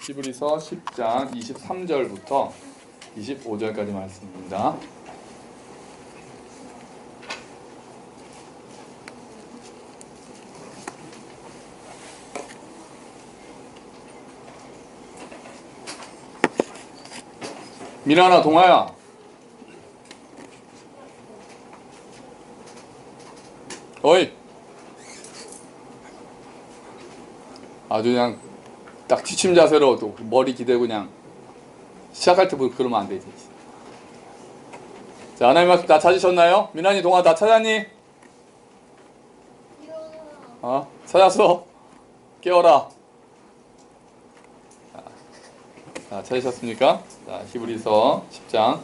히브리서 10장 23절부터 25절까지 말씀입니다. 미라나 동아야, 어이, 아주 그냥 딱 취침 자세로 또 머리 기대고 그냥 시작할 때 그러면 안 되지. 자, 하나님 말씀 다 찾으셨나요? 미란이 동아 다 찾았니? 찾았어. 깨워라. 자, 찾으셨습니까? 자, 히브리서 10장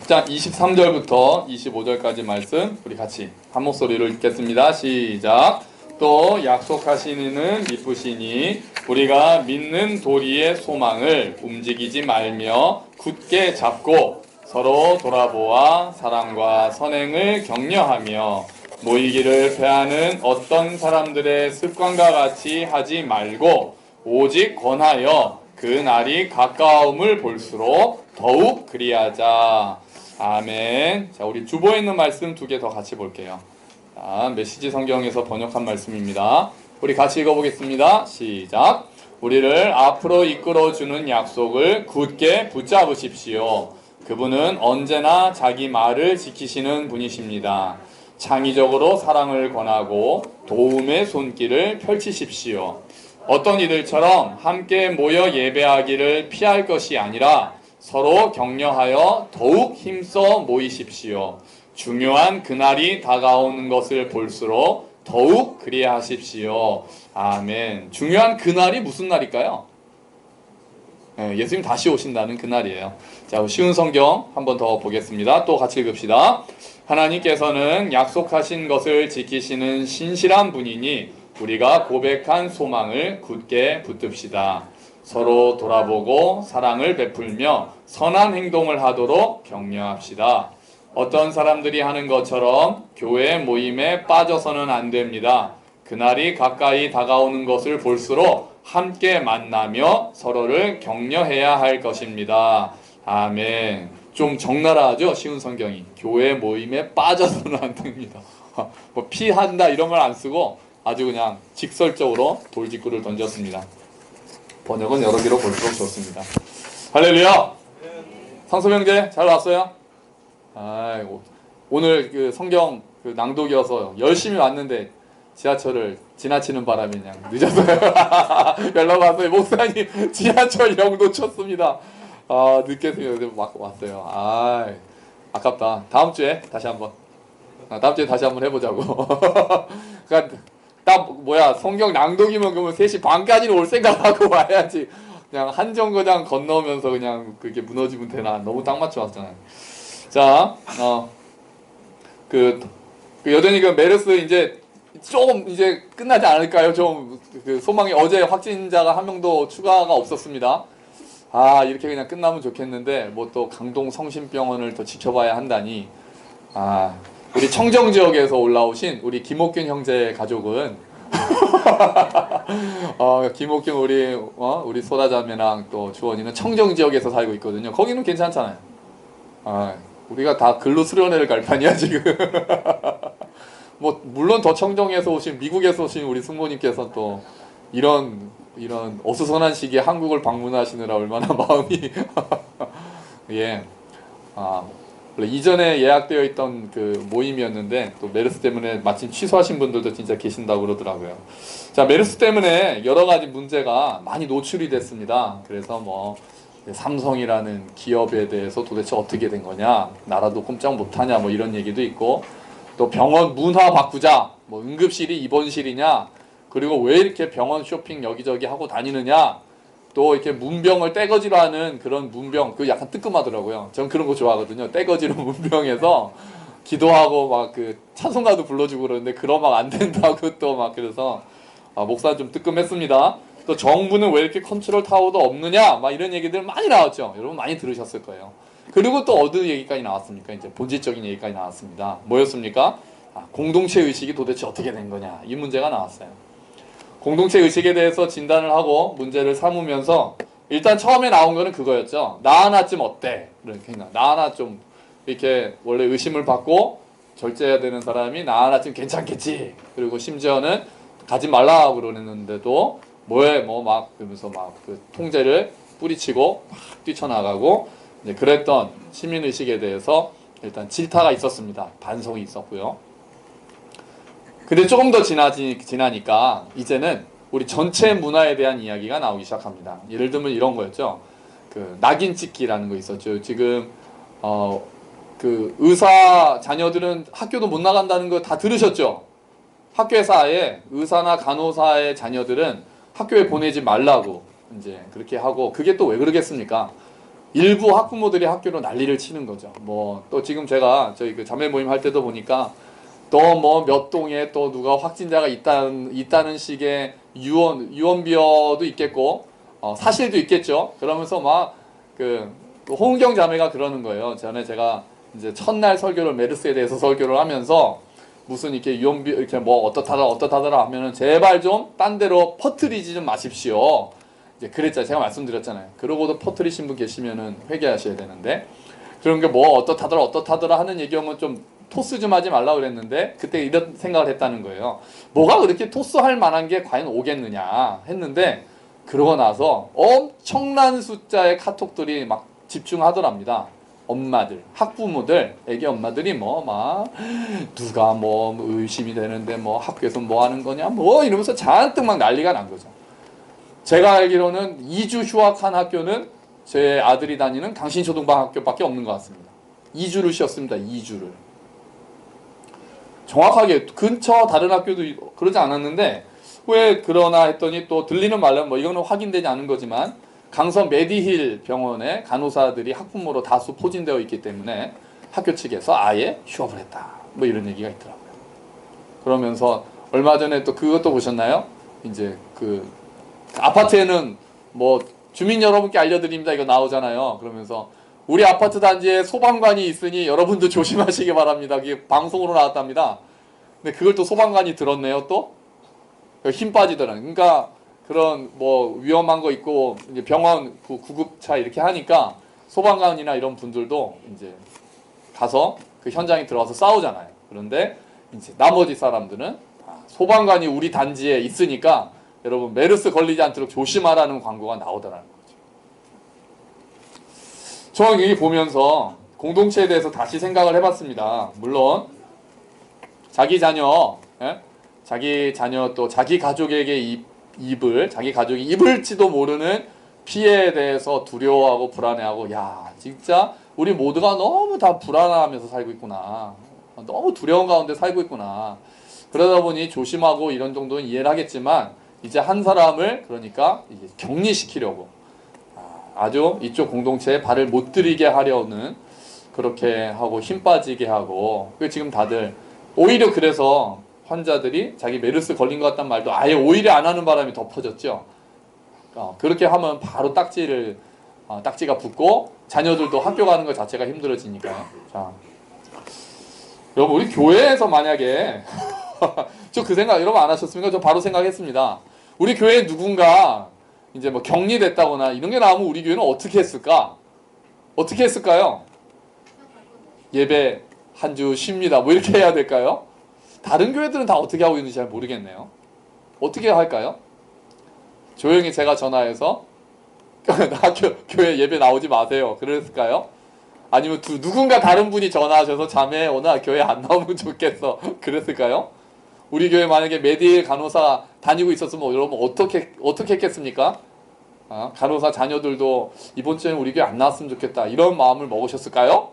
23절부터 25절까지 말씀 우리 같이 한 목소리로 읽겠습니다. 시작. 또 약속하신 이는 미쁘시니 우리가 믿는 도리의 소망을 움직이지 말며 굳게 잡고 서로 돌아보아 사랑과 선행을 격려하며 모이기를 패하는 어떤 사람들의 습관과 같이 하지 말고 오직 권하여 그 날이 가까움을 볼수록 더욱 그리하자. 아멘. 자, 우리 주보에 있는 말씀 두 개 더 같이 볼게요. 자, 메시지 성경에서 번역한 말씀입니다. 우리 같이 읽어보겠습니다. 시작. 우리를 앞으로 이끌어주는 약속을 굳게 붙잡으십시오. 그분은 언제나 자기 말을 지키시는 분이십니다. 창의적으로 사랑을 권하고 도움의 손길을 펼치십시오. 어떤 이들처럼 함께 모여 예배하기를 피할 것이 아니라 서로 격려하여 더욱 힘써 모이십시오. 중요한 그날이 다가오는 것을 볼수록 더욱 그리하십시오. 아멘. 중요한 그날이 무슨 날일까요? 예수님 다시 오신다는 그날이에요. 자, 쉬운 성경 한 번 더 보겠습니다. 또 같이 읽읍시다. 하나님께서는 약속하신 것을 지키시는 신실한 분이니 우리가 고백한 소망을 굳게 붙듭시다. 서로 돌아보고 사랑을 베풀며 선한 행동을 하도록 격려합시다. 어떤 사람들이 하는 것처럼 교회 모임에 빠져서는 안 됩니다. 그날이 가까이 다가오는 것을 볼수록 함께 만나며 서로를 격려해야 할 것입니다. 아멘. 좀 적나라하죠? 쉬운 성경이. 교회 모임에 빠져서는 안 됩니다. 뭐 피한다 이런 걸 안 쓰고 아주 그냥 직설적으로 돌직구를 던졌습니다. 번역은 여러 개로 볼수록 좋습니다. 할렐루야! 상섭 형제 잘 왔어요? 아이고, 오늘 그 성경 그 낭독이어서 열심히 왔는데 지하철을 지나치는 바람에 그냥 늦었어요. 연락 왔어요. 목사님 지하철 놓쳤습니다. 늦게 막 왔어요. 아깝다. 다음 주에 다시 한번 해보자고. 그러니까 딱 성경 낭독이면 그러면 3시 반까지는 올 생각하고 와야지. 그냥 한 정거장 건너면서 그냥 그게 무너지면 되나. 너무 딱 맞춰 왔잖아요. 자, 여전히 그 메르스 이제 조금 이제 끝나지 않을까요? 좀 그 소망이 어제 확진자가 한 명도 추가가 없었습니다. 이렇게 그냥 끝나면 좋겠는데 뭐 또 강동 성심병원을 더 지켜봐야 한다니. 우리 청정 지역에서 올라오신 우리 김옥균 형제 가족은 김옥균 우리 소다자매랑 또 주원이는 청정 지역에서 살고 있거든요. 거기는 괜찮잖아요. 우리가 다 근로 수련회를 갈 판이야 지금. 뭐 물론 더 청정에서 오신 미국에서 오신 우리 승모님께서 또 이런 어수선한 시기에 한국을 방문하시느라 얼마나 마음이 예. 원래 이전에 예약되어 있던 그 모임이었는데 또 메르스 때문에 마침 취소하신 분들도 진짜 계신다고 그러더라고요. 자, 메르스 때문에 여러 가지 문제가 많이 노출이 됐습니다. 그래서 뭐 삼성이라는 기업에 대해서 도대체 어떻게 된 거냐, 나라도 꼼짝 못하냐, 뭐 이런 얘기도 있고, 또 병원 문화 바꾸자, 뭐 응급실이 입원실이냐, 그리고 왜 이렇게 병원 쇼핑 여기저기 하고 다니느냐, 또 이렇게 문병을 떼거지로 하는 그런 문병, 그 약간 뜨끔하더라고요. 전 그런 거 좋아하거든요. 떼거지로 문병에서 기도하고 막 그 찬송가도 불러주고 그러는데 그러면 안 된다고 또 막 그래서 목사 좀 뜨끔했습니다. 또 정부는 왜 이렇게 컨트롤 타워도 없느냐, 막 이런 얘기들 많이 나왔죠. 여러분 많이 들으셨을 거예요. 그리고 또 어느 얘기까지 나왔습니까? 이제 본질적인 얘기까지 나왔습니다. 뭐였습니까? 공동체 의식이 도대체 어떻게 된 거냐, 이 문제가 나왔어요. 공동체 의식에 대해서 진단을 하고 문제를 삼으면서 일단 처음에 나온 거는 그거였죠. 나 하나쯤 어때? 이렇게 나 하나 좀 이렇게 원래 의심을 받고 절제해야 되는 사람이 나 하나쯤 괜찮겠지. 그리고 심지어는 가지 말라고 그러는데도 뭐해 뭐 막 그러면서 막 그 통제를 뿌리치고 막 뛰쳐나가고 이제 그랬던 시민 의식에 대해서 일단 질타가 있었습니다. 반성이 있었고요. 근데 조금 더 지나니까 이제는 우리 전체 문화에 대한 이야기가 나오기 시작합니다. 예를 들면 이런 거였죠. 그 낙인 찍기라는 거 있었죠. 지금 그 의사 자녀들은 학교도 못 나간다는 거 다 들으셨죠? 학교에서 아예 의사나 간호사의 자녀들은 학교에 보내지 말라고 이제 그렇게 하고 그게 또 왜 그러겠습니까? 일부 학부모들이 학교로 난리를 치는 거죠. 뭐 또 지금 제가 저희 그 자매 모임 할 때도 보니까 또 뭐 몇 동에 또 누가 확진자가 있다는 식의 유언비어도 있겠고 사실도 있겠죠. 그러면서 막 그 홍은경 자매가 그러는 거예요. 전에 제가 이제 첫날 설교를 메르스에 대해서 설교를 하면서 무슨 이렇게 이렇게 뭐 어떻다더라 하면은 제발 좀 딴 데로 퍼뜨리지 좀 마십시오. 이제 그랬잖아요. 제가 말씀드렸잖아요. 그러고도 퍼뜨리신 분 계시면은 회개하셔야 되는데 그런 게 뭐 어떻다더라 하는 얘기하면 좀 토스 좀 하지 말라 그랬는데 그때 이런 생각을 했다는 거예요. 뭐가 그렇게 토스할 만한 게 과연 오겠느냐 했는데 그러고 나서 엄청난 숫자의 카톡들이 막 집중하더랍니다. 엄마들, 학부모들, 애기 엄마들이 뭐 막 누가 뭐 의심이 되는데 뭐 학교에서 뭐 하는 거냐 뭐 이러면서 잔뜩 막 난리가 난 거죠. 제가 알기로는 2주 휴학한 학교는 제 아들이 다니는 강신초등학교밖에 없는 것 같습니다. 2주를 쉬었습니다. 2주를. 정확하게 근처 다른 학교도 그러지 않았는데 왜 그러나 했더니 또 들리는 말은 뭐 이거는 확인되지 않은 거지만 강서 메디힐 병원에 간호사들이 학부모로 다수 포진되어 있기 때문에 학교 측에서 아예 휴업을 했다. 뭐 이런 얘기가 있더라고요. 그러면서 얼마 전에 또 그것도 보셨나요? 이제 그 아파트에는 뭐 주민 여러분께 알려드립니다. 이거 나오잖아요. 그러면서 우리 아파트 단지에 소방관이 있으니 여러분도 조심하시기 바랍니다. 그게 방송으로 나왔답니다. 근데 그걸 또 소방관이 들었네요. 또 힘 빠지더라고요. 그러니까 그런 뭐 위험한 거 있고 이제 병원 구급차 이렇게 하니까 소방관이나 이런 분들도 이제 가서 그 현장에 들어가서 싸우잖아요. 그런데 이제 나머지 사람들은 소방관이 우리 단지에 있으니까 여러분 메르스 걸리지 않도록 조심하라는 광고가 나오더라는 거죠. 저는 여기 보면서 공동체에 대해서 다시 생각을 해봤습니다. 물론 자기 자녀, 자기 자녀 또 자기 가족에게 자기 가족이 입을지도 모르는 피해에 대해서 두려워하고 불안해하고 야 진짜 우리 모두가 너무 다 불안하면서 살고 있구나. 너무 두려운 가운데 살고 있구나. 그러다 보니 조심하고 이런 정도는 이해를 하겠지만 이제 한 사람을 그러니까 이게 격리시키려고 아주 이쪽 공동체에 발을 못 들이게 하려는 그렇게 하고 힘 빠지게 하고 지금 다들 오히려 그래서 환자들이 자기 메르스 걸린 것 같다는 말도 아예 오히려 안 하는 바람이 더 퍼졌죠. 그렇게 하면 바로 딱지가 붙고 자녀들도 학교 가는 것 자체가 힘들어지니까요. 자, 여러분 우리 교회에서 만약에 저 그 생각 여러분 안 하셨습니까? 저 바로 생각했습니다. 우리 교회에 누군가 이제 뭐 격리됐다거나 이런 게 나오면 우리 교회는 어떻게 했을까? 어떻게 했을까요? 예배 한 주 쉽니다. 뭐 이렇게 해야 될까요? 다른 교회들은 다 어떻게 하고 있는지 잘 모르겠네요. 어떻게 할까요? 조용히 제가 전화해서 교회 예배 나오지 마세요. 그랬을까요? 아니면 누군가 다른 분이 전화하셔서 자매 오늘 교회 안 나오면 좋겠어. 그랬을까요? 우리 교회 만약에 메디힐 간호사 다니고 있었으면 여러분 어떻게 했겠습니까? 간호사 자녀들도 이번 주에는 우리 교회 안 나왔으면 좋겠다. 이런 마음을 먹으셨을까요?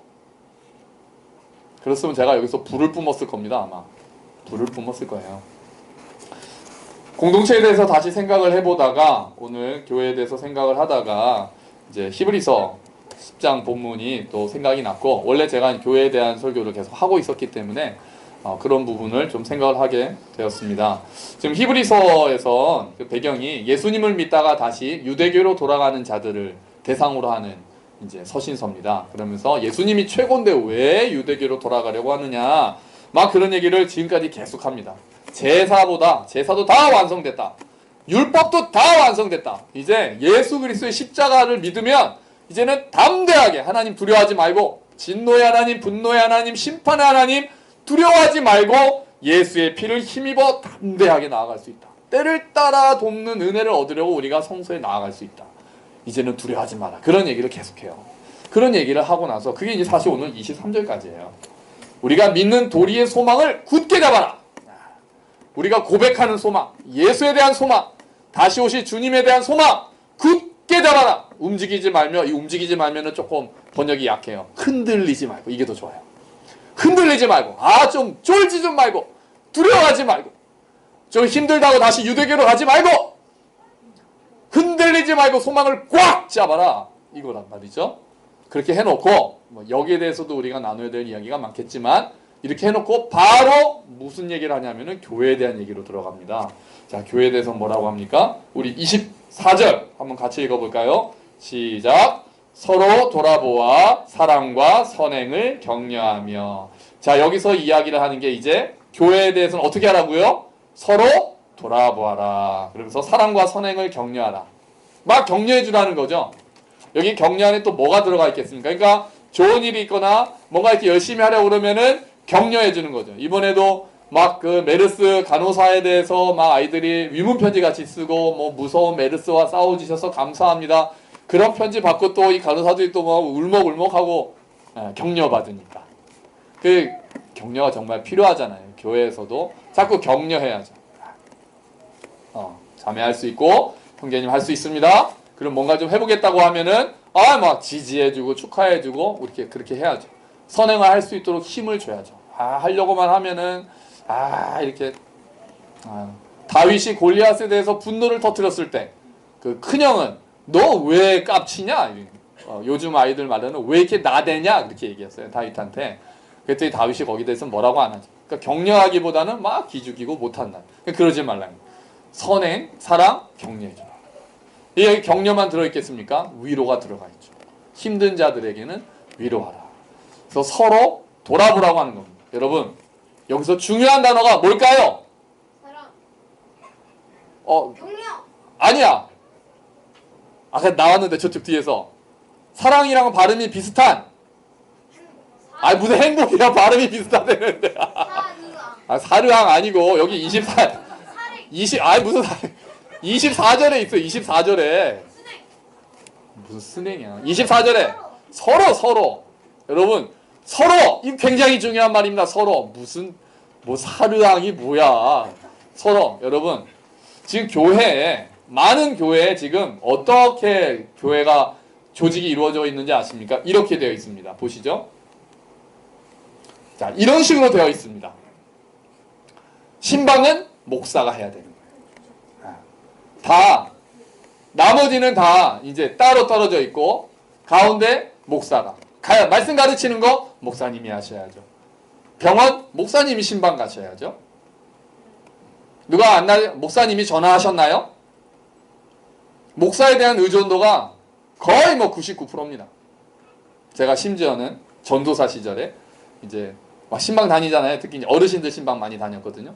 그랬으면 제가 여기서 불을 뿜었을 겁니다. 아마. 불을 뿜었을 거예요. 공동체에 대해서 다시 생각을 해보다가 오늘 교회에 대해서 생각을 하다가 이제 히브리서 10장 본문이 또 생각이 났고 원래 제가 교회에 대한 설교를 계속 하고 있었기 때문에 그런 부분을 좀 생각을 하게 되었습니다. 지금 히브리서에서 그 배경이 예수님을 믿다가 다시 유대교로 돌아가는 자들을 대상으로 하는 이제 서신서입니다. 그러면서 예수님이 최고인데 왜 유대교로 돌아가려고 하느냐 막 그런 얘기를 지금까지 계속합니다. 제사도 다 완성됐다. 율법도 다 완성됐다. 이제 예수 그리스도의 십자가를 믿으면 이제는 담대하게 하나님 두려워하지 말고 진노의 하나님, 분노의 하나님, 심판의 하나님 두려워하지 말고 예수의 피를 힘입어 담대하게 나아갈 수 있다. 때를 따라 돕는 은혜를 얻으려고 우리가 성소에 나아갈 수 있다. 이제는 두려워하지 마라. 그런 얘기를 계속해요. 그런 얘기를 하고 나서 그게 이제 사실 오늘 23절까지예요. 우리가 믿는 도리의 소망을 굳게 잡아라. 우리가 고백하는 소망, 예수에 대한 소망, 다시 오실 주님에 대한 소망 굳게 잡아라. 움직이지 말며, 이 움직이지 말면은 조금 번역이 약해요. 흔들리지 말고, 이게 더 좋아요. 흔들리지 말고, 좀 쫄지 좀 말고, 두려워하지 말고, 좀 힘들다고 다시 유대교로 가지 말고, 흔들리지 말고 소망을 꽉 잡아라. 이거란 말이죠. 그렇게 해놓고 여기에 대해서도 우리가 나눠야 될 이야기가 많겠지만 이렇게 해놓고 바로 무슨 얘기를 하냐면은 교회에 대한 얘기로 들어갑니다. 자, 교회에 대해서 뭐라고 합니까? 우리 24절 한번 같이 읽어볼까요? 시작. 서로 돌아보아 사랑과 선행을 격려하며. 자, 여기서 이야기를 하는 게 이제 교회에 대해서는 어떻게 하라고요? 서로 돌아보아라. 그러면서 사랑과 선행을 격려하라. 막 격려해 주라는 거죠. 여기 격려 안에 또 뭐가 들어가 있겠습니까? 그러니까 좋은 일이 있거나 뭔가 이렇게 열심히 하려고 그러면은 격려해 주는 거죠. 이번에도 막 그 메르스 간호사에 대해서 막 아이들이 위문 편지 같이 쓰고 뭐 무서운 메르스와 싸워주셔서 감사합니다. 그런 편지 받고 또 이 간호사들이 또 뭐 울먹울먹하고 격려 받으니까. 그 격려가 정말 필요하잖아요. 교회에서도 자꾸 격려해야죠. 자매할 수 있고 형제님 할 수 있습니다. 그럼 뭔가 좀 해보겠다고 하면은 막 지지해주고 축하해주고 이렇게 그렇게 해야죠. 선행을 할 수 있도록 힘을 줘야죠. 하려고만 하면은 이렇게 다윗이 골리앗에 대해서 분노를 터뜨렸을 때 그 큰형은 너 왜 깝치냐? 요즘 아이들 말로는 왜 이렇게 나대냐? 그렇게 얘기했어요. 다윗한테. 그랬더니 다윗이 거기에 대해서 뭐라고 안 하죠. 그러니까 격려하기보다는 막 기죽이고 못한다. 그러지 말라는 거예요. 선행, 사랑, 격려해줘라. 여기 격려만 들어있겠습니까? 위로가 들어가 있죠. 힘든 자들에게는 위로하라. 그래서 서로 돌아보라고 하는 겁니다. 여러분, 여기서 중요한 단어가 뭘까요? 사랑. 격려. 아니야. 아까 나왔는데 저쪽 뒤에서 사랑이랑 발음이 비슷한. 무슨 행복이야 발음이 비슷하다는데. 사르항 아니고 여기 24절에 있어. 24절에 무슨 스낵이야. 24절에 서로 여러분 서로 이 굉장히 중요한 말입니다. 서로 무슨 사르항이 뭐야. 서로 여러분 지금 교회에 많은 교회에 지금 어떻게 교회가 조직이 이루어져 있는지 아십니까? 이렇게 되어 있습니다. 보시죠. 자, 이런 식으로 되어 있습니다. 신방은 목사가 해야 되는 거예요. 나머지는 다 이제 따로 떨어져 있고 가운데 목사가 말씀 가르치는 거 목사님이 하셔야죠. 병원 목사님이 신방 가셔야죠. 목사님이 전화하셨나요? 목사에 대한 의존도가 거의 99%입니다. 제가 심지어는 전도사 시절에 이제 막 신방 다니잖아요. 특히 이제 어르신들 신방 많이 다녔거든요.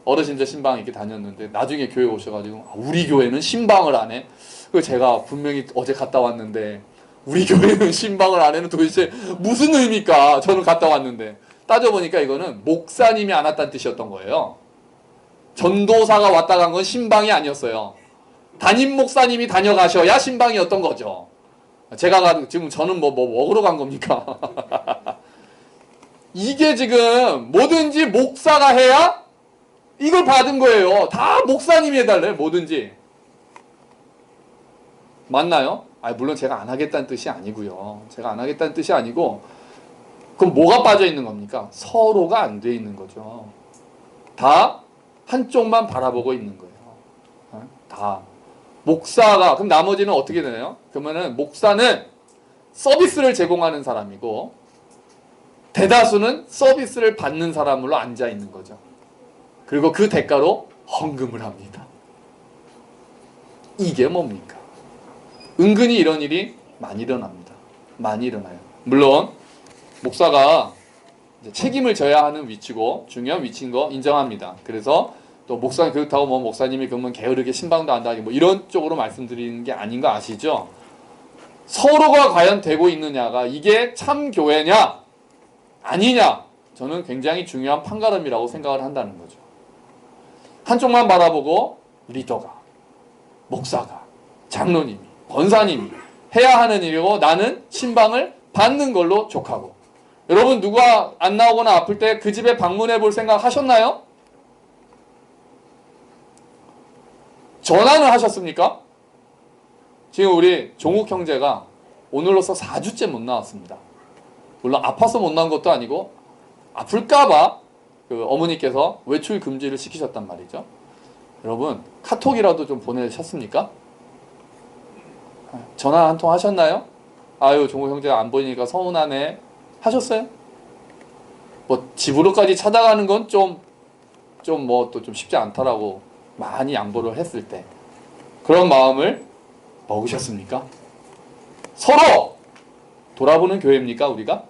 어르신들 신방 이렇게 다녔는데 나중에 교회 오셔가지고 우리 교회는 신방을 안 해. 그 제가 분명히 어제 갔다 왔는데 우리 교회는 신방을 안 해는 도대체 무슨 의미입니까? 저는 갔다 왔는데 따져보니까 이거는 목사님이 안 왔다는 뜻이었던 거예요. 전도사가 왔다 간 건 신방이 아니었어요. 담임 목사님이 다녀가셔야 신방이었던 거죠. 지금 저는 뭐 먹으러 간 겁니까? 이게 지금 뭐든지 목사가 해야 이걸 받은 거예요. 다 목사님이 해달래요. 뭐든지. 맞나요? 물론 제가 안 하겠다는 뜻이 아니고요. 제가 안 하겠다는 뜻이 아니고 그럼 뭐가 빠져 있는 겁니까? 서로가 안 돼 있는 거죠. 다 한쪽만 바라보고 있는 거예요. 다. 목사가 그럼 나머지는 어떻게 되나요? 그러면은 목사는 서비스를 제공하는 사람이고 대다수는 서비스를 받는 사람으로 앉아 있는 거죠. 그리고 그 대가로 헌금을 합니다. 이게 뭡니까? 은근히 이런 일이 많이 일어납니다. 많이 일어나요. 물론 목사가 책임을 져야 하는 위치고 중요한 위치인 거 인정합니다. 그래서 또 목사님 그렇다고 뭐 목사님이 그러면 게으르게 신방도 안 다니고 뭐 이런 쪽으로 말씀드리는 게 아닌 거 아시죠? 서로가 과연 되고 있느냐가 이게 참 교회냐 아니냐, 저는 굉장히 중요한 판가름이라고 생각을 한다는 거죠. 한쪽만 바라보고 리더가, 목사가, 장로님이, 권사님이 해야 하는 일이고 나는 신방을 받는 걸로 족하고. 여러분 누가 안 나오거나 아플 때 그 집에 방문해 볼 생각 하셨나요? 전화는 하셨습니까? 지금 우리 종욱 형제가 오늘로서 4주째 못 나왔습니다. 물론 아파서 못 나온 것도 아니고 아플까봐 그 어머니께서 외출 금지를 시키셨단 말이죠. 여러분 카톡이라도 좀 보내셨습니까? 전화 한 통 하셨나요? 아유 종욱 형제가 안 보이니까 서운하네 하셨어요? 뭐 집으로까지 찾아가는 건 좀 뭐 또 좀 쉽지 않다라고 많이 양보를 했을 때 그런 마음을 먹으셨습니까? 서로 돌아보는 교회입니까 우리가?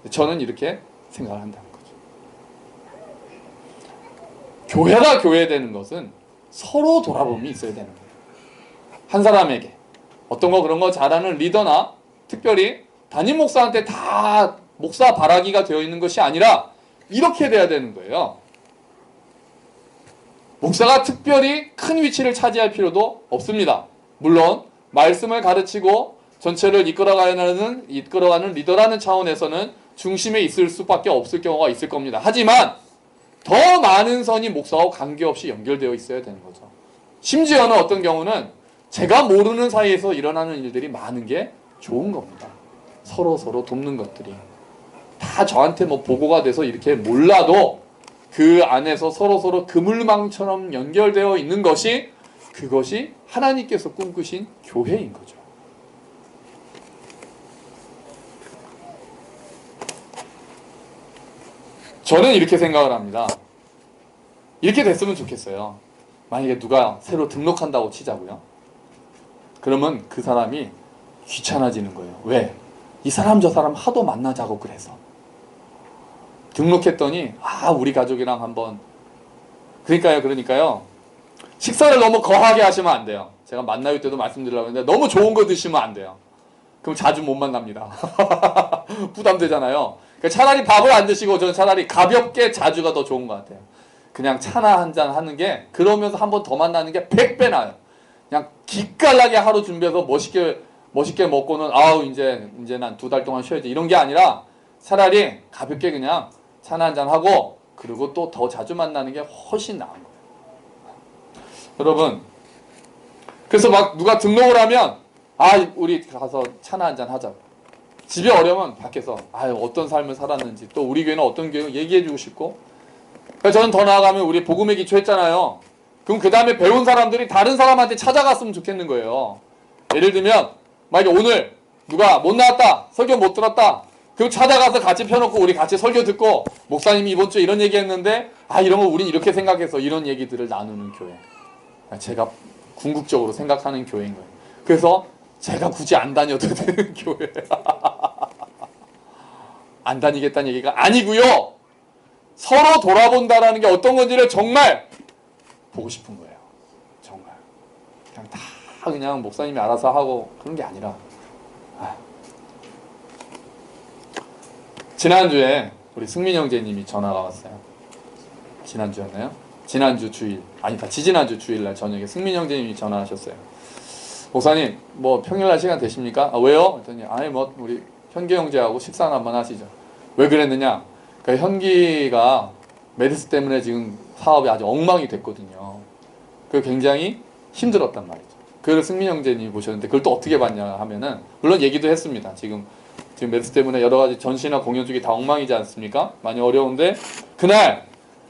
저는 이렇게 생각을 한다는 거죠. 교회가 교회되는 것은 서로 돌아봄이 있어야 되는 거예요. 한 사람에게 어떤 거 그런 거 잘하는 리더나 특별히 담임 목사한테 다 목사 바라기가 되어 있는 것이 아니라 이렇게 돼야 되는 거예요. 목사가 특별히 큰 위치를 차지할 필요도 없습니다. 물론 말씀을 가르치고 전체를 이끌어가는 리더라는 차원에서는 중심에 있을 수밖에 없을 경우가 있을 겁니다. 하지만 더 많은 선이 목사와 관계없이 연결되어 있어야 되는 거죠. 심지어는 어떤 경우는 제가 모르는 사이에서 일어나는 일들이 많은 게 좋은 겁니다. 서로 돕는 것들이 다 저한테 뭐 보고가 돼서 이렇게 몰라도 그 안에서 서로 그물망처럼 연결되어 있는 것이, 그것이 하나님께서 꿈꾸신 교회인 거죠. 저는 이렇게 생각을 합니다. 이렇게 됐으면 좋겠어요. 만약에 누가 새로 등록한다고 치자고요. 그러면 그 사람이 귀찮아지는 거예요. 왜? 이 사람 저 사람 하도 만나자고 그래서. 등록했더니 우리 가족이랑 한번 그러니까요. 식사를 너무 거하게 하시면 안 돼요. 제가 만나요 때도 말씀드리려고 했는데 너무 좋은 거 드시면 안 돼요. 그럼 자주 못 만납니다. 부담되잖아요. 그러니까 차라리 밥을 안 드시고 저는 차라리 가볍게 자주가 더 좋은 것 같아요. 그냥 차나 한잔 하는 게 그러면서 한 번 더 만나는 게 100배 나아요. 그냥 기깔나게 하루 준비해서 멋있게 먹고는 이제 난 2달 동안 쉬어야지 이런 게 아니라 차라리 가볍게 그냥 차나 한잔 하고 그리고 또 더 자주 만나는 게 훨씬 나은 거예요. 여러분 그래서 막 누가 등록을 하면 우리 가서 차나 한잔 하자고. 집이 어려우면 밖에서 어떤 삶을 살았는지 또 우리 교회는 어떤 교회 얘기해주고 싶고. 그러니까 저는 더 나아가면 우리 복음의 기초 했잖아요. 그럼 그 다음에 배운 사람들이 다른 사람한테 찾아갔으면 좋겠는 거예요. 예를 들면 만약에 오늘 누가 못 나왔다, 설교 못 들었다, 그럼 찾아가서 같이 펴놓고 우리 같이 설교 듣고 목사님이 이번 주에 이런 얘기 했는데 이런 거 우린 이렇게 생각해서 이런 얘기들을 나누는 교회. 제가 궁극적으로 생각하는 교회인 거예요. 그래서 제가 굳이 안 다녀도 되는 교회. 안 다니겠다는 얘기가 아니고요. 서로 돌아본다라는 게 어떤 건지를 정말 보고 싶은 거예요. 정말. 그냥 목사님이 알아서 하고 그런 게 아니라. 지난주에 우리 승민 형제님이 전화가 왔어요. 지난주였나요? 지난주 주일. 지지난주 주일날 저녁에 승민 형제님이 전화하셨어요. 목사님 뭐 평일날 시간 되십니까? 왜요? 그랬더니 우리 현기 형제하고 식사는 한번 하시죠. 왜 그랬느냐? 그러니까 현기가 메르스 때문에 지금 사업이 아주 엉망이 됐거든요. 그 굉장히 힘들었단 말이죠. 그걸 승민 형제님이 보셨는데 그걸 또 어떻게 봤냐 하면은 물론 얘기도 했습니다. 지금 메르스 때문에 여러 가지 전시나 공연 쪽이 다 엉망이지 않습니까? 많이 어려운데 그날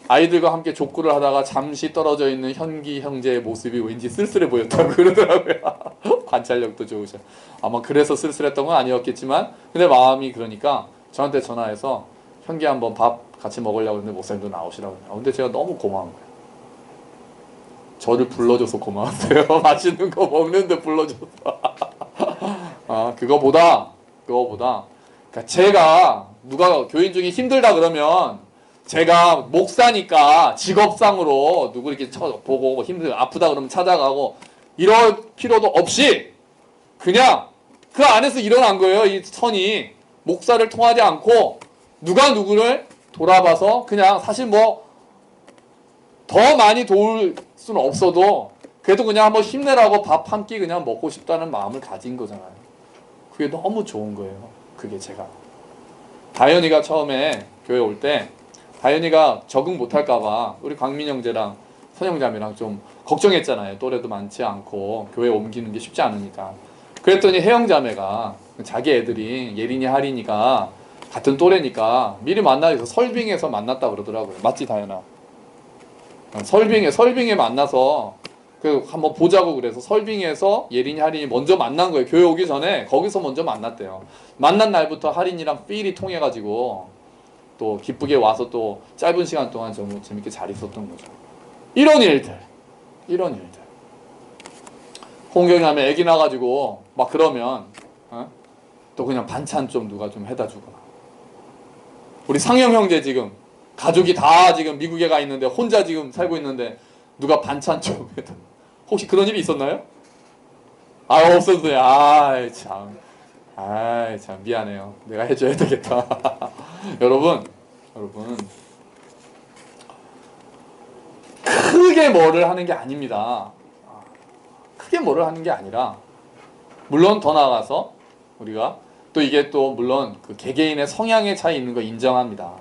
아이들과 함께 족구를 하다가 잠시 떨어져 있는 현기 형제의 모습이 왠지 쓸쓸해 보였다고 그러더라고요. 관찰력도 좋으셔. 아마 그래서 쓸쓸했던 건 아니었겠지만 근데 마음이 그러니까 저한테 전화해서 현기 한번 밥 같이 먹으려고 했는데 목사님도 나오시라고. 근데 제가 너무 고마운 거예요. 저를 불러줘서 고마웠어요. 맛있는 거 먹는데 불러줘서. 그거보다 그러니까 제가 누가 교인 중에 힘들다 그러면 제가 목사니까 직업상으로 누구 이렇게 보고 아프다 그러면 찾아가고 이럴 필요도 없이 그냥 그 안에서 일어난 거예요. 이 선이 목사를 통하지 않고 누가 누구를 돌아봐서 그냥 사실 뭐 더 많이 도울 수는 없어도 그래도 그냥 한번 힘내라고 밥 한 끼 그냥 먹고 싶다는 마음을 가진 거잖아요. 그게 너무 좋은 거예요. 그게 제가 다현이가 처음에 교회 올 때 다현이가 적응 못할까봐 우리 광민 형제랑 선영자매랑 좀 걱정했잖아요. 또래도 많지 않고 교회 옮기는 게 쉽지 않으니까. 그랬더니 혜영자매가 자기 애들이 예린이 하린이가 같은 또래니까 미리 만나서 설빙에서 만났다 그러더라고요. 맞지 다현아? 설빙에 만나서 그 한번 보자고 그래서 설빙에서 예린이 하린이 먼저 만난 거예요. 교회 오기 전에 거기서 먼저 만났대요. 만난 날부터 하린이랑 필이 통해가지고 또 기쁘게 와서 또 짧은 시간 동안 좀 재밌게 잘 있었던 거죠. 이런 일들 홍경이하면 애기 나가지고 막 그러면 또 그냥 반찬 좀 누가 좀 해다 주거나. 우리 상영 형제 지금 가족이 다 지금 미국에 가 있는데 혼자 지금 살고 있는데 누가 반찬 좀 해다. 혹시 그런 일이 있었나요? 아 없었어요. 아이 참 미안해요. 내가 해줘야 되겠다. 여러분 크게 뭐를 하는 게 아닙니다. 크게 뭐를 하는 게 아니라 물론 더 나아가서 우리가 또 이게 또 물론 그 개개인의 성향의 차이 있는 거 인정합니다.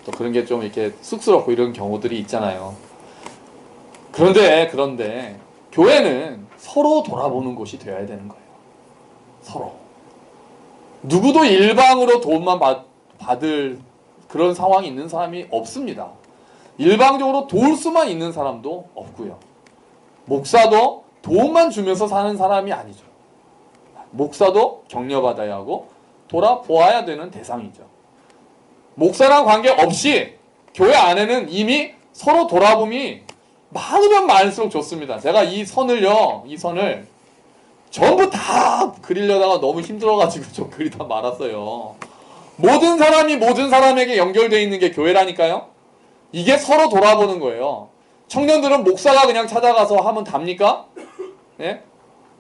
또 그런 게 좀 이렇게 쑥스럽고 이런 경우들이 있잖아요. 그런데 교회는 서로 돌아보는 곳이 되어야 되는 거예요. 서로. 누구도 일방으로 도움만 받을 그런 상황이 있는 사람이 없습니다. 일방적으로 도울 수만 있는 사람도 없고요. 목사도 도움만 주면서 사는 사람이 아니죠. 목사도 격려받아야 하고 돌아보아야 되는 대상이죠. 목사랑 관계없이 교회 안에는 이미 서로 돌아봄이 많으면 많을수록 좋습니다. 제가 이 선을 전부 다 그리려다가 너무 힘들어가지고 좀 그리다 말았어요. 모든 사람이 모든 사람에게 연결되어 있는 게 교회라니까요. 이게 서로 돌아보는 거예요. 청년들은 목사가 그냥 찾아가서 하면 답니까? 예?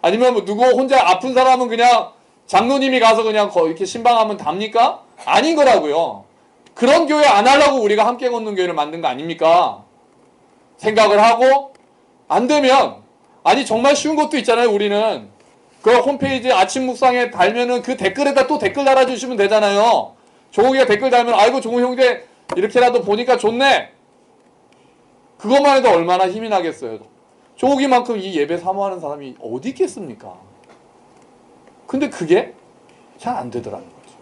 아니면 뭐 누구 혼자 아픈 사람은 그냥 장로님이 가서 그냥 이렇게 신방하면 답니까? 아닌 거라고요. 그런 교회 안 하려고 우리가 함께 걷는 교회를 만든 거 아닙니까? 생각을 하고 안 되면 아니 정말 쉬운 것도 있잖아요. 우리는 그 홈페이지 아침 묵상에 달면은 그 댓글에다 또 댓글 달아주시면 되잖아요. 종욱이가 댓글 달면 아이고 종욱 형제 이렇게라도 보니까 좋네. 그것만 해도 얼마나 힘이 나겠어요. 종욱이만큼 이 예배 사모하는 사람이 어디 있겠습니까? 근데 그게 잘 안 되더라는 거죠.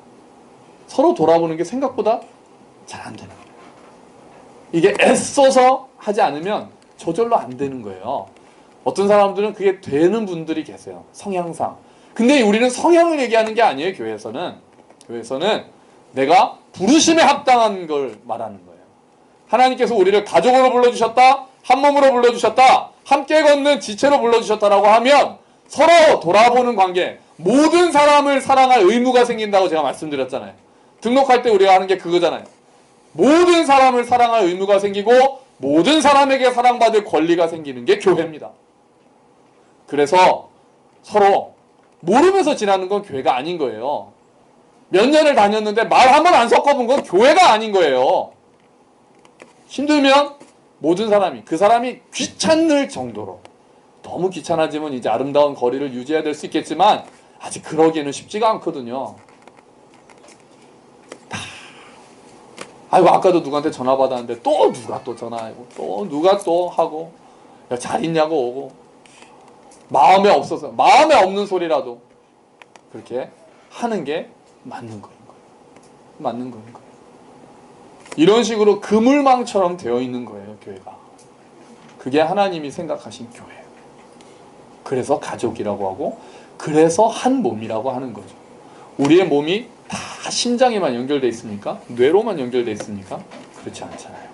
서로 돌아보는 게 생각보다 잘 안 되는 거예요. 이게 애써서 하지 않으면 저절로 안 되는 거예요. 어떤 사람들은 그게 되는 분들이 계세요. 성향상. 근데 우리는 성향을 얘기하는 게 아니에요. 교회에서는 내가 부르심에 합당한 걸 말하는 거예요. 하나님께서 우리를 가족으로 불러주셨다. 한 몸으로 불러주셨다. 함께 걷는 지체로 불러주셨다라고 하면 서로 돌아보는 관계, 모든 사람을 사랑할 의무가 생긴다고 제가 말씀드렸잖아요. 등록할 때 우리가 하는 게 그거잖아요. 모든 사람을 사랑할 의무가 생기고 모든 사람에게 사랑받을 권리가 생기는 게 교회입니다. 그래서 서로 모르면서 지나는 건 교회가 아닌 거예요. 몇 년을 다녔는데 말 한 번 안 섞어본 건 교회가 아닌 거예요. 힘들면 모든 사람이 그 사람이 귀찮을 정도로 너무 귀찮아지면 이제 아름다운 거리를 유지해야 될 수 있겠지만 아직 그러기에는 쉽지가 않거든요. 아이고 아까도 누구한테 전화 받았는데 또 누가 또 전화하고 또 누가 또 하고 야, 잘 있냐고 오고 마음에 없는 소리라도 그렇게 하는 게 맞는 거예요. 이런 식으로 그물망처럼 되어 있는 거예요. 교회가. 그게 하나님이 생각하신 교회예요. 그래서 가족이라고 하고 그래서 한 몸이라고 하는 거죠. 우리의 몸이 다 심장에만 연결되어 있습니까? 뇌로만 연결되어 있습니까? 그렇지 않잖아요.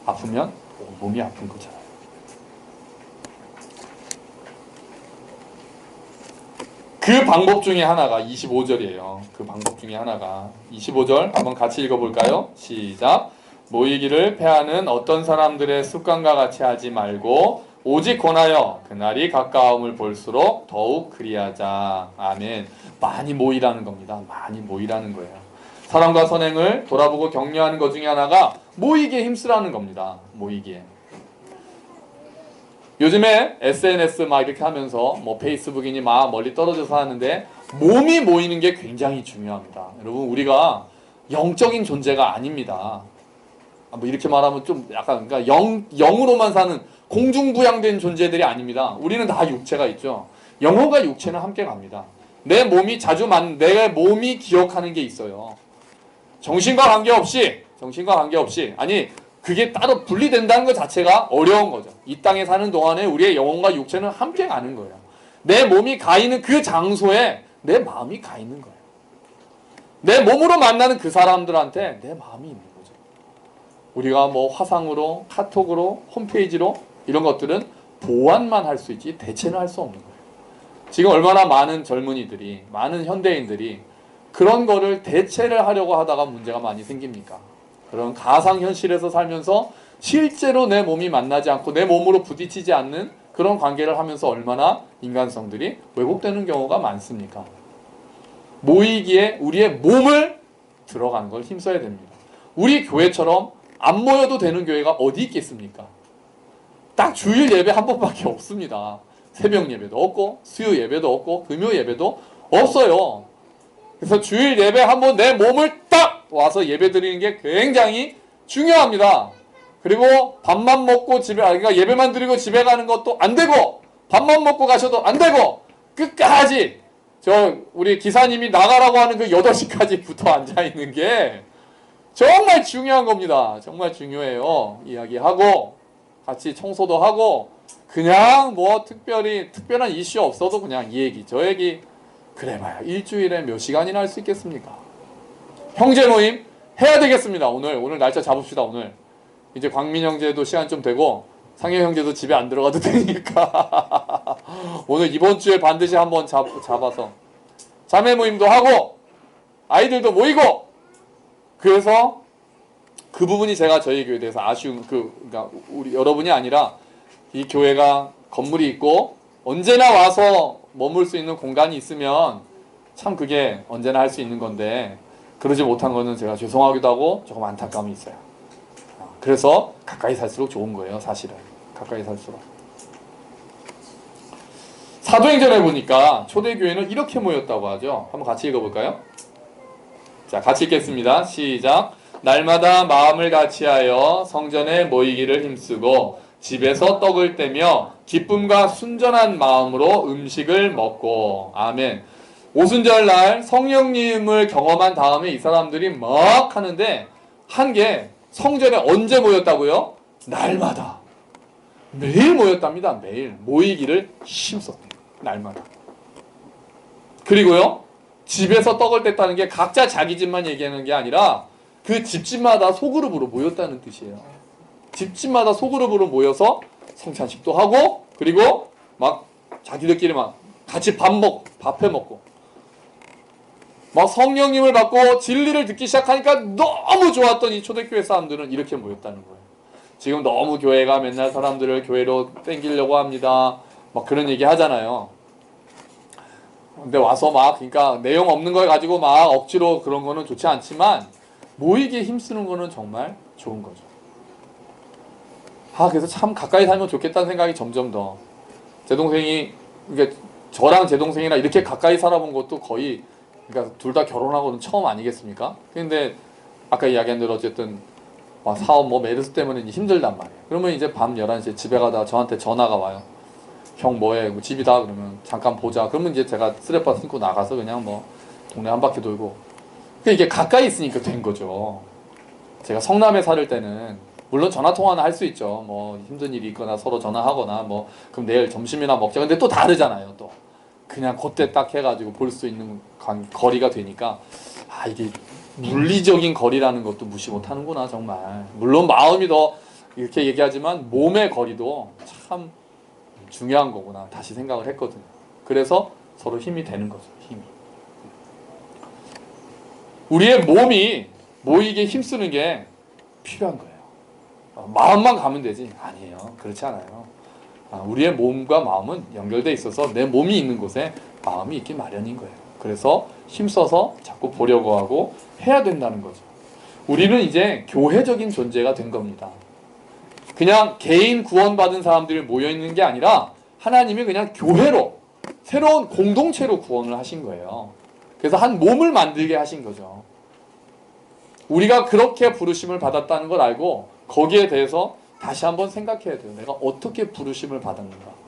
아프면 몸이 아픈 거잖아요. 그 방법 중에 하나가 25절이에요. 그 방법 중에 하나가 25절 한번 같이 읽어볼까요? 시작. 모이기를 패하는 어떤 사람들의 습관과 같이 하지 말고 오직 권하여 그날이 가까움을 볼수록 더욱 그리하자. 아멘. 많이 모이라는 겁니다. 많이 모이라는 거예요. 사랑과 선행을 돌아보고 격려하는 것 중에 하나가 모이기에 힘쓰라는 겁니다. 모이기에. 요즘에 SNS 막 이렇게 하면서 뭐 페이스북이니 막 멀리 떨어져서 하는데 몸이 모이는 게 굉장히 중요합니다. 여러분, 우리가 영적인 존재가 아닙니다. 뭐 이렇게 말하면 좀 약간 그러니까 영으로만 사는 공중부양된 존재들이 아닙니다. 우리는 다 육체가 있죠. 영혼과 육체는 함께 갑니다. 내 몸이 내 몸이 기억하는 게 있어요. 정신과 관계없이 아니 그게 따로 분리된다는 것 자체가 어려운 거죠. 이 땅에 사는 동안에 우리의 영혼과 육체는 함께 가는 거예요. 내 몸이 가 있는 그 장소에 내 마음이 가 있는 거예요. 내 몸으로 만나는 그 사람들한테 내 마음이 있는 거죠. 우리가 뭐 화상으로, 카톡으로, 홈페이지로 이런 것들은 보완만 할 수 있지 대체는 할 수 없는 거예요. 지금 얼마나 많은 젊은이들이, 많은 현대인들이 그런 거를 대체를 하려고 하다가 문제가 많이 생깁니까? 그런 가상현실에서 살면서 실제로 내 몸이 만나지 않고 내 몸으로 부딪히지 않는 그런 관계를 하면서 얼마나 인간성들이 왜곡되는 경우가 많습니까? 모이기에 우리의 몸을 들어가는 걸 힘써야 됩니다. 우리 교회처럼 안 모여도 되는 교회가 어디 있겠습니까? 딱 주일 예배 한 번밖에 없습니다. 새벽 예배도 없고 수요 예배도 없고 금요 예배도 없어요. 그래서 주일 예배 한번 내 몸을 딱 와서 예배 드리는 게 굉장히 중요합니다. 그리고 밥만 먹고 그러니까 예배만 드리고 집에 가는 것도 안 되고 밥만 먹고 가셔도 안 되고 끝까지 우리 기사님이 나가라고 하는 그 8시까지 붙어 앉아 있는 게 정말 중요한 겁니다. 정말 중요해요. 이야기하고 같이 청소도 하고 그냥 뭐 특별한 이슈 없어도 그냥 이 얘기 저 얘기 그래봐야 일주일에 몇 시간이나 할 수 있겠습니까? 형제 모임 해야 되겠습니다. 오늘 날짜 잡읍시다. 오늘 이제 광민 형제도 시간 좀 되고 상현 형제도 집에 안 들어가도 되니까 오늘 이번 주에 반드시 한번 잡아서 자매 모임도 하고 아이들도 모이고 그래서 그 부분이 제가 저희 교회에 대해서 아쉬운 그러니까 우리 여러분이 아니라 이 교회가 건물이 있고 언제나 와서 머물 수 있는 공간이 있으면 참 그게 언제나 할 수 있는 건데 그러지 못한 거는 제가 죄송하기도 하고 조금 안타까움이 있어요. 그래서 가까이 살수록 좋은 거예요. 사실은 가까이 살수록. 사도행전에 보니까 초대교회는 이렇게 모였다고 하죠. 한번 같이 읽어볼까요? 자, 같이 읽겠습니다. 시작. 날마다 마음을 같이하여 성전에 모이기를 힘쓰고 집에서 떡을 떼며 기쁨과 순전한 마음으로 음식을 먹고. 아멘. 오순절날 성령님을 경험한 다음에 이 사람들이 막 하는데 한 게 성전에 언제 모였다고요? 날마다. 매일 모였답니다. 매일. 모이기를 힘썼대요. 날마다. 그리고요. 집에서 떡을 뗐다는 게 각자 자기 집만 얘기하는 게 아니라 그 집집마다 소그룹으로 모였다는 뜻이에요. 집집마다 소그룹으로 모여서 성찬식도 하고 그리고 막 자기들끼리 막 같이 밥해 먹고 막 성령님을 받고 진리를 듣기 시작하니까 너무 좋았던 이 초대교회 사람들은 이렇게 모였다는 거예요. 지금 너무 교회가 맨날 사람들을 교회로 땡기려고 합니다. 막 그런 얘기 하잖아요. 근데 와서 막 그러니까 내용 없는 걸 가지고 막 억지로 그런 거는 좋지 않지만 모이기에 힘쓰는 거는 정말 좋은 거죠. 그래서 참 가까이 살면 좋겠다는 생각이 점점 더. 제 동생이 그러니까 저랑 제 동생이랑 이렇게 가까이 살아본 것도 거의 그러니까 둘 다 결혼하고는 처음 아니겠습니까? 근데 아까 이야기한 대로 어쨌든 사업 메르스 때문에 힘들단 말이에요. 그러면 이제 밤 11시에 집에 가다가 저한테 전화가 와요. 형 뭐해? 집이다. 그러면 잠깐 보자. 그러면 이제 제가 쓰레빠 신고 나가서 그냥 동네 한 바퀴 돌고. 이게 가까이 있으니까 된 거죠. 제가 성남에 살을 때는 물론 전화 통화는 할 수 있죠. 힘든 일이 있거나 서로 전화하거나 그럼 내일 점심이나 먹자. 근데 또 다르잖아요. 또 그냥 그때 딱 해가지고 볼 수 있는 거리가 되니까 이게 물리적인 거리라는 것도 무시 못하는구나 정말. 물론 마음이 더 이렇게 얘기하지만 몸의 거리도 참 중요한 거구나 다시 생각을 했거든요. 그래서 서로 힘이 되는 거죠. 힘이. 우리의 몸이 모이게 힘쓰는 게 필요한 거예요. 마음만 가면 되지? 아니에요. 그렇지 않아요. 우리의 몸과 마음은 연결돼 있어서 내 몸이 있는 곳에 마음이 있기 마련인 거예요. 그래서 힘써서 자꾸 보려고 하고 해야 된다는 거죠. 우리는 이제 교회적인 존재가 된 겁니다. 그냥 개인 구원받은 사람들이 모여있는 게 아니라 하나님이 그냥 교회로 새로운 공동체로 구원을 하신 거예요. 그래서 한 몸을 만들게 하신 거죠. 우리가 그렇게 부르심을 받았다는 걸 알고 거기에 대해서 다시 한번 생각해야 돼요. 내가 어떻게 부르심을 받았는가.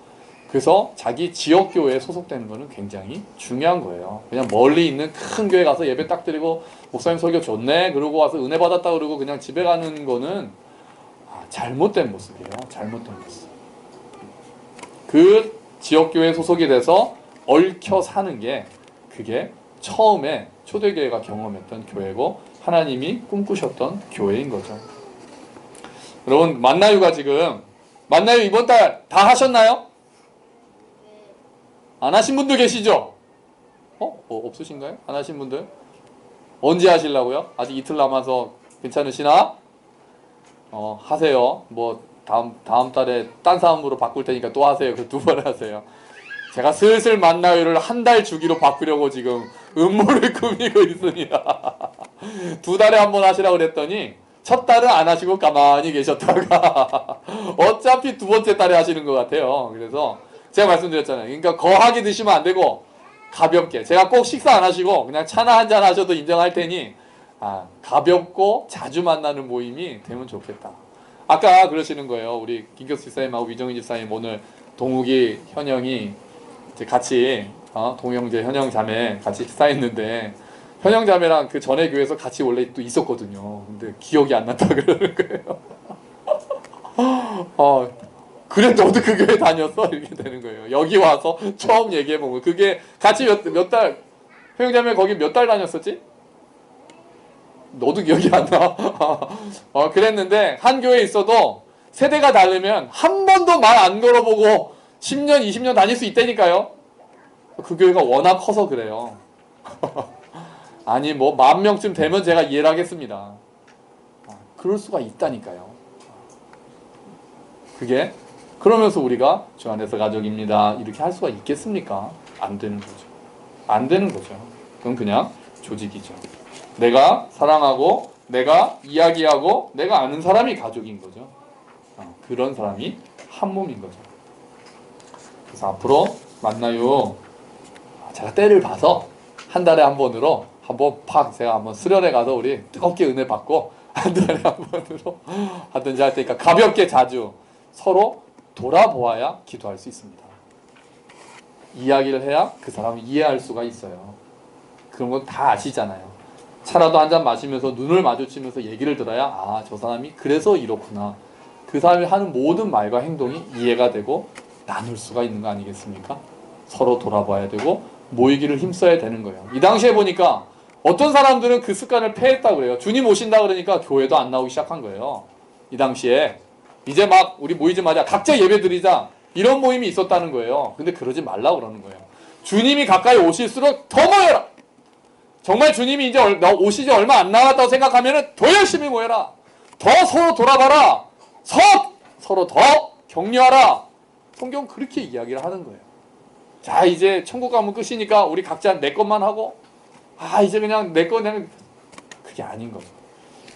그래서 자기 지역교회에 소속되는 거는 굉장히 중요한 거예요. 그냥 멀리 있는 큰 교회 가서 예배 딱 드리고 목사님 설교 좋네 그러고 와서 은혜 받았다 그러고 그냥 집에 가는 거는 잘못된 모습이에요. 잘못된 모습. 그 지역교회에 소속이 돼서 얽혀 사는 게 그게 처음에 초대교회가 경험했던 교회고 하나님이 꿈꾸셨던 교회인 거죠. 여러분 만나유가 지금 만나유 이번 달 다 하셨나요? 안 하신 분들 계시죠? 없으신가요? 안 하신 분들? 언제 하시려고요? 아직 이틀 남아서 괜찮으시나? 하세요. 뭐 다음 달에 딴 사람으로 바꿀 테니까 또 하세요. 그 2번 하세요. 제가 슬슬 만나요를 한 달 주기로 바꾸려고 지금 음모를 꾸미고 있습니다. 2달에 한 번 하시라고 그랬더니 첫 달은 안 하시고 가만히 계셨다가 어차피 2번째 달에 하시는 것 같아요. 그래서 제가 말씀드렸잖아요. 그러니까 거하게 드시면 안 되고 가볍게. 제가 꼭 식사 안 하시고 그냥 차나 한잔 하셔도 인정할 테니 가볍고 자주 만나는 모임이 되면 좋겠다. 아까 그러시는 거예요. 우리 김교수 집사님하고 위정희 집사님 오늘 동욱이, 현영이 이제 같이 동형제, 현영 자매 같이 식사했는데 현영 자매랑 그 전에 교회에서 같이 원래 또 있었거든요. 근데 기억이 안 났다 그러는 거예요. 그래 너도 그 교회 다녔어? 이렇게 되는 거예요. 여기 와서 처음 얘기해보고 그게 같이 몇 달 현영 자매 거기 몇 달 다녔었지? 너도 기억이 안 나. 그랬는데 한 교회에 있어도 세대가 다르면 한 번도 말 안 걸어보고 10년, 20년 다닐 수 있다니까요. 그 교회가 워낙 커서 그래요. 아니 뭐 10,000명쯤 되면 제가 이해를 하겠습니다. 그럴 수가 있다니까요. 그게 그러면서 우리가 주 안에서 가족입니다 이렇게 할 수가 있겠습니까? 안 되는 거죠. 안 되는 거죠. 그건 그냥 조직이죠. 내가 사랑하고 내가 이야기하고 내가 아는 사람이 가족인 거죠. 그런 사람이 한 몸인 거죠. 그래서 앞으로 만나요. 제가 때를 봐서 한 달에 한 번으로 한번 제가 한번 수련회 가서 우리 뜨겁게 은혜 받고 한 달에 한 번으로 하든지 할 테니까 가볍게 자주 서로 돌아보아야 기도할 수 있습니다. 이야기를 해야 그 사람이 이해할 수가 있어요. 그런 건 다 아시잖아요. 차라도 한 잔 마시면서 눈을 마주치면서 얘기를 들어야 저 사람이 그래서 이렇구나. 그 사람이 하는 모든 말과 행동이 이해가 되고 나눌 수가 있는 거 아니겠습니까? 서로 돌아봐야 되고 모이기를 힘써야 되는 거예요. 이 당시에 보니까 어떤 사람들은 그 습관을 폐했다고 그래요. 주님 오신다 그러니까 교회도 안 나오기 시작한 거예요. 이 당시에 이제 막 우리 모이자마자 각자 예배 드리자 이런 모임이 있었다는 거예요. 근데 그러지 말라고 그러는 거예요. 주님이 가까이 오실수록 더 모여라. 정말 주님이 이제 오시지 얼마 안 남았다고 생각하면 더 열심히 모여라. 더 서로 돌아봐라. 서로 더 격려하라. 성경은 그렇게 이야기를 하는 거예요. 자 이제 천국 가면 끝이니까 우리 각자 내 것만 하고 이제 그냥 내 거 그냥 그게 아닌 거죠.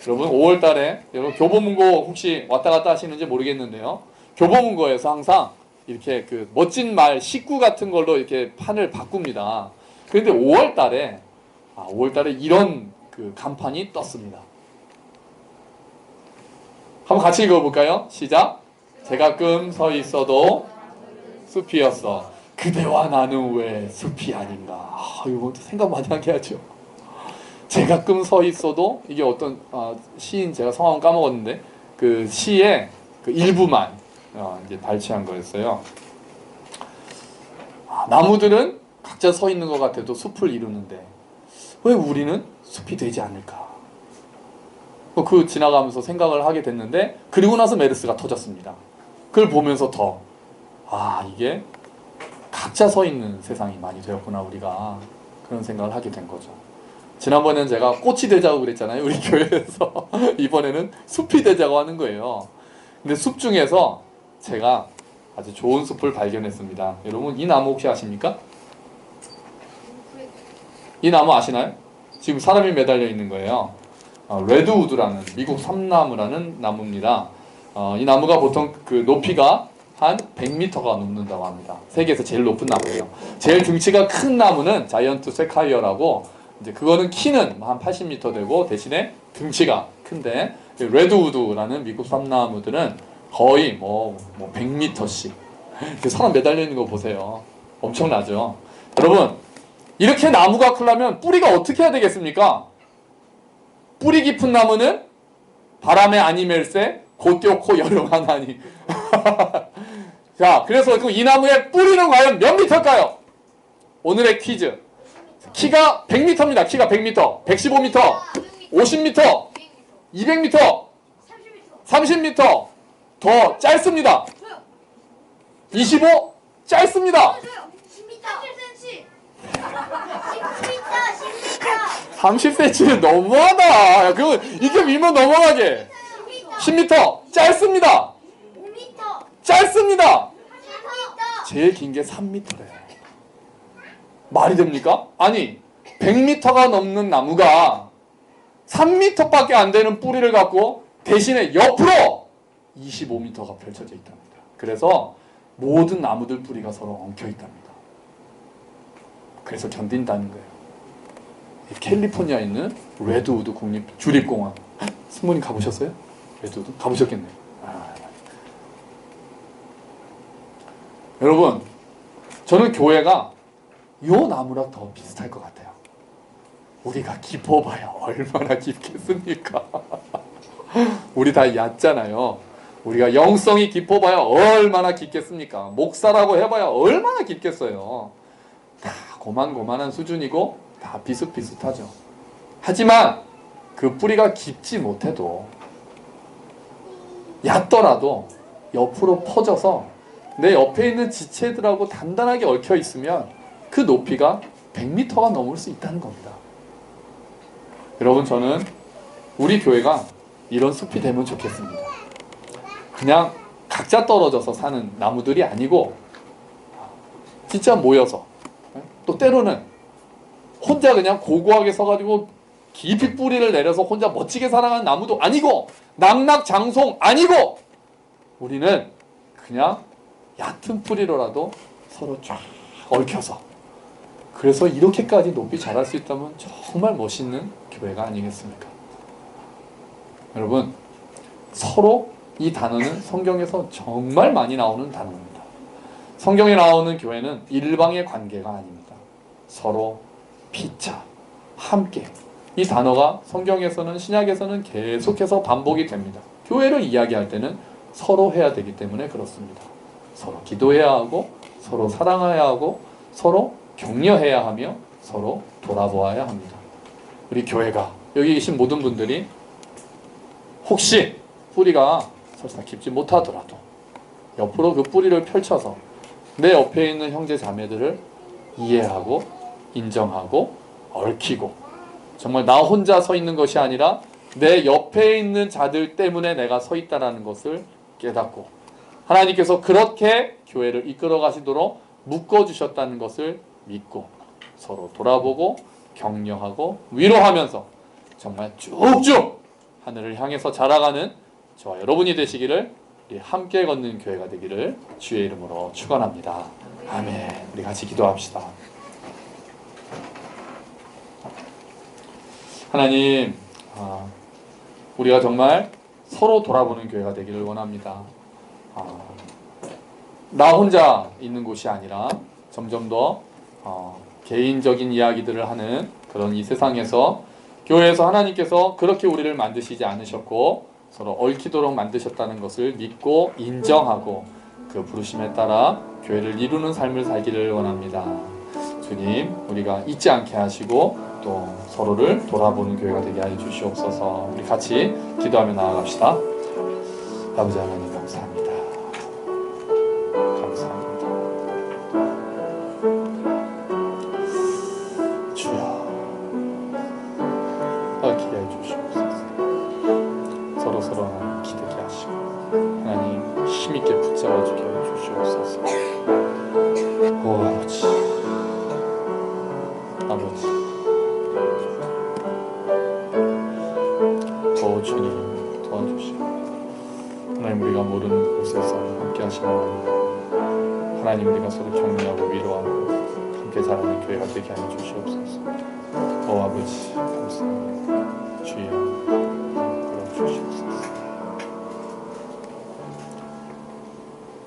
여러분 5월달에 여러분 교보문고 혹시 왔다 갔다 하시는지 모르겠는데요. 교보문고에서 항상 이렇게 그 멋진 말 식구 같은 걸로 이렇게 판을 바꿉니다. 그런데 5월달에 이런 그 간판이 떴습니다. 한번 같이 읽어볼까요? 시작. 제가끔 서 있어도 숲이었어. 그대와 나는 왜 숲이 아닌가. 이거 생각 많이 하게 하죠. 제가끔 서 있어도 이게 어떤 시인 제가 성함 까먹었는데 그 시의 그 일부만 이제 발췌한 거였어요. 나무들은 각자 서 있는 것 같아도 숲을 이루는데 왜 우리는 숲이 되지 않을까? 그 지나가면서 생각을 하게 됐는데 그리고 나서 메르스가 터졌습니다. 그걸 보면서 더 이게 각자 서 있는 세상이 많이 되었구나 우리가. 그런 생각을 하게 된 거죠. 지난번에는 제가 꽃이 되자고 그랬잖아요 우리 교회에서. 이번에는 숲이 되자고 하는 거예요. 근데 숲 중에서 제가 아주 좋은 숲을 발견했습니다. 여러분 이 나무 혹시 아십니까? 이 나무 아시나요? 지금 사람이 매달려 있는 거예요. 레드우드라는 미국 삼나무라는 나무입니다. 이 나무가 보통 그 높이가 한 100m가 넘는다고 합니다. 세계에서 제일 높은 나무예요. 제일 등치가 큰 나무는 자이언트 쇠카이어라고, 이제 그거는 키는 한 80m 되고 대신에 등치가 큰데, 레드우드라는 미국 삼나무들은 거의 뭐 100m씩. 사람 매달려 있는 거 보세요. 엄청나죠? 여러분, 이렇게 나무가 크려면 뿌리가 어떻게 해야 되겠습니까? 뿌리 깊은 나무는 바람에 아니멜세 곧되고 여름하나니. 자, 그래서 이 나무의 뿌리는 과연 몇 미터일까요? 오늘의 퀴즈. 키가 100m입니다. 키가 100m, 115m, 50m, 200m, 30m. 더 짧습니다. 25 짧습니다. 30cm는 너무하다. 그거 이렇게 밀면 넘어가게. 10m 짧습니다. 짧습니다. 제일 긴 게 3m래요. 말이 됩니까? 아니 100m가 넘는 나무가 3m밖에 안 되는 뿌리를 갖고 대신에 옆으로 25m가 펼쳐져 있답니다. 그래서 모든 나무들 뿌리가 서로 엉켜 있답니다. 그래서 견딘다는 거예요. 캘리포니아에 있는 레드우드 국립 주립공원. 승모님 가보셨어요? 레드우드? 가보셨겠네요. 여러분, 저는 교회가 요 나무랑 더 비슷할 것 같아요. 우리가 깊어봐야 얼마나 깊겠습니까? 우리 다 얕잖아요. 우리가 영성이 깊어봐야 얼마나 깊겠습니까? 목사라고 해봐야 얼마나 깊겠어요. 다 고만고만한 수준이고 다 비슷비슷하죠. 하지만 그 뿌리가 깊지 못해도 얕더라도 옆으로 퍼져서 내 옆에 있는 지체들하고 단단하게 얽혀 있으면 그 높이가 100m가 넘을 수 있다는 겁니다. 여러분, 저는 우리 교회가 이런 숲이 되면 좋겠습니다. 그냥 각자 떨어져서 사는 나무들이 아니고 진짜 모여서, 또 때로는 혼자 그냥 고고하게 서가지고 깊이 뿌리를 내려서 혼자 멋지게 살아가는 나무도 아니고 낙낙장송 아니고 우리는 그냥 얕은 뿌리로라도 서로 쫙 얽혀서, 그래서 이렇게까지 높이 자랄 수 있다면 정말 멋있는 교회가 아니겠습니까? 여러분, 서로 이 단어는 성경에서 정말 많이 나오는 단어입니다. 성경에 나오는 교회는 일방의 관계가 아닙니다. 서로 피차, 함께. 이 단어가 성경에서는, 신약에서는 계속해서 반복이 됩니다. 교회를 이야기할 때는 서로 해야 되기 때문에 그렇습니다. 서로 기도해야 하고, 서로 사랑해야 하고, 서로 격려해야 하며, 서로 돌아보아야 합니다. 우리 교회가, 여기 계신 모든 분들이 혹시 뿌리가 설사 깊지 못하더라도 옆으로 그 뿌리를 펼쳐서 내 옆에 있는 형제 자매들을 이해하고 인정하고 얽히고, 정말 나 혼자 서 있는 것이 아니라 내 옆에 있는 자들 때문에 내가 서 있다는 것을 깨닫고, 하나님께서 그렇게 교회를 이끌어 가시도록 묶어주셨다는 것을 믿고 서로 돌아보고 격려하고 위로하면서 정말 쭉쭉 하늘을 향해서 자라가는 저와 여러분이 되시기를, 우리 함께 걷는 교회가 되기를 주의 이름으로 축원합니다. 아멘. 우리 같이 기도합시다. 하나님, 우리가 정말 서로 돌아보는 교회가 되기를 원합니다. 나 혼자 있는 곳이 아니라 점점 더 개인적인 이야기들을 하는 그런 이 세상에서, 교회에서 하나님께서 그렇게 우리를 만드시지 않으셨고 서로 얽히도록 만드셨다는 것을 믿고 인정하고 그 부르심에 따라 교회를 이루는 삶을 살기를 원합니다. 주님, 우리가 잊지 않게 하시고 또 서로를 돌아보는 교회가 되게 하여 주시옵소서. 우리 같이 기도하며 나아갑시다. 아버지 하나님, 감사합니다. 감사합니다. 주시옵소서. 서로 하나님 기대게 하시고 하나님 힘있게 붙잡아 주게 주시옵소서. 오 아버지 더 주님 도와주시고 하나님 우리가 모르는 곳에서 함께 하시는 하나님 우리가 서로 격려하고 위로하고 함께 자라는 교회가 되게 하여 주시옵소서. 오 아버지 감사합니다. 주여 주시옵소서.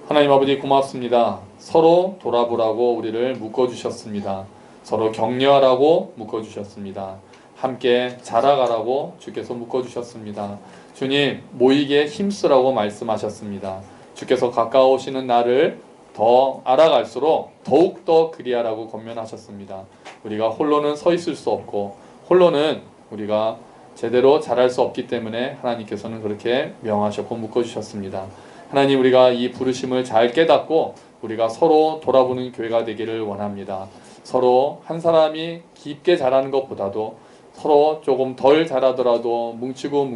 하나님 아버지 고맙습니다. 서로 돌아보라고 우리를 묶어주셨습니다. 서로 격려하라고 묶어주셨습니다. 함께 자라가라고 주께서 묶어주셨습니다. 주님 모이게 힘쓰라고 말씀하셨습니다. 주께서 가까우시는 나를 더 알아갈수록 더욱더 그리하라고 권면하셨습니다. 우리가 홀로는 서 있을 수 없고 홀로는 우리가 제대로 자랄 수 없기 때문에 하나님께서는 그렇게 명하셨고 묶어주셨습니다. 하나님 우리가 이 부르심을 잘 깨닫고 우리가 서로 돌아보는 교회가 되기를 원합니다. 서로 한 사람이 깊게 자라는 것보다도 서로 조금 덜 자라더라도 뭉치고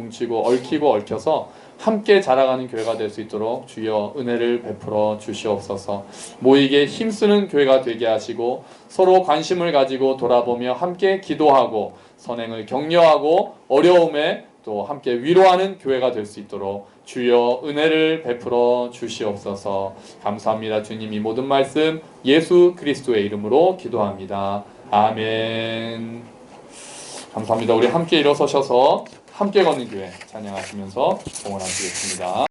얽혀서 함께 자라가는 교회가 될 수 있도록 주여 은혜를 베풀어 주시옵소서. 모이게 힘쓰는 교회가 되게 하시고 서로 관심을 가지고 돌아보며 함께 기도하고 선행을 격려하고 어려움에 또 함께 위로하는 교회가 될 수 있도록 주여 은혜를 베풀어 주시옵소서. 감사합니다. 주님 이 모든 말씀 예수 그리스도의 이름으로 기도합니다. 아멘. 감사합니다. 우리 함께 일어서셔서 함께 걷는 교회 찬양하시면서 응원하시겠습니다.